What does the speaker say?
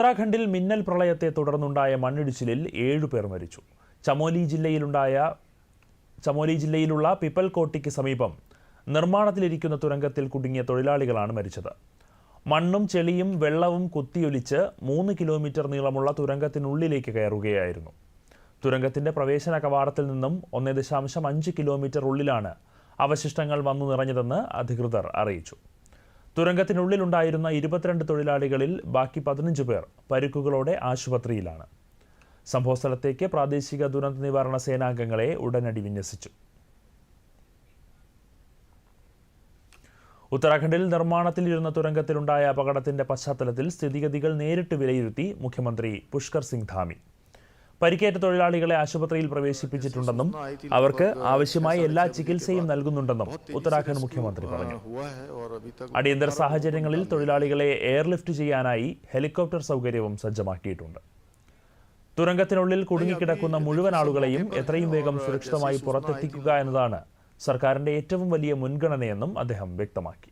ഉത്തരാഖണ്ഡിൽ മിന്നൽ പ്രളയത്തെ തുടർന്നുണ്ടായ മണ്ണിടിച്ചിലിൽ 7 പേർ മരിച്ചു. ചമോലി ജില്ലയിലുള്ള പിപ്പൽകോട്ടിക്ക് സമീപം നിർമ്മാണത്തിലിരിക്കുന്ന തുരങ്കത്തിൽ കുടുങ്ങിയ തൊഴിലാളികളാണ് മരിച്ചത്. മണ്ണും ചെളിയും വെള്ളവും കുത്തിയൊലിച്ച് 3 കിലോമീറ്റർ നീളമുള്ള തുരങ്കത്തിനുള്ളിലേക്ക് കയറുകയായിരുന്നു. തുരങ്കത്തിന്റെ പ്രവേശന കവാടത്തിൽ നിന്നും 1.5 കിലോമീറ്റർ ഉള്ളിലാണ് അവശിഷ്ടങ്ങൾ വന്നു നിറഞ്ഞതെന്ന് അധികൃതർ അറിയിച്ചു. തുരങ്കത്തിനുള്ളിലുണ്ടായിരുന്ന 22 തൊഴിലാളികളിൽ ബാക്കി 15 പേർ പരിക്കുകളോടെ ആശുപത്രിയിലാണ്. സംഭവസ്ഥലത്തേക്ക് പ്രാദേശിക ദുരന്ത നിവാരണ സേനാംഗങ്ങളെ ഉടനടി വിന്യസിച്ചു. ഉത്തരാഖണ്ഡിൽ നിർമ്മാണത്തിലിരുന്ന തുരങ്കത്തിലുണ്ടായ അപകടത്തിന്റെ പശ്ചാത്തലത്തിൽ സ്ഥിതിഗതികൾ നേരിട്ട് വിലയിരുത്തി മുഖ്യമന്ത്രി പുഷ്കർ സിംഗ് ധാമി. പരിക്കേറ്റ തൊഴിലാളികളെ ആശുപത്രിയിൽ പ്രവേശിപ്പിച്ചിട്ടുണ്ടെന്നും അവർക്ക് ആവശ്യമായ എല്ലാ ചികിത്സയും നൽകുന്നുണ്ടെന്നും ഉത്തരാഖണ്ഡ് മുഖ്യമന്ത്രി പറഞ്ഞു. അടിയന്തര സാഹചര്യങ്ങളിൽ തൊഴിലാളികളെ എയർലിഫ്റ്റ് ചെയ്യാനായി ഹെലികോപ്റ്റർ സൗകര്യവും സജ്ജമാക്കിയിട്ടുണ്ട്. തുരങ്കത്തിനുള്ളിൽ കുടുങ്ങിക്കിടക്കുന്ന മുഴുവൻ ആളുകളെയും എത്രയും വേഗം സുരക്ഷിതമായി പുറത്തെത്തിക്കുക എന്നതാണ് സർക്കാരിന്റെ ഏറ്റവും വലിയ മുൻഗണനയെന്നും അദ്ദേഹം വ്യക്തമാക്കി.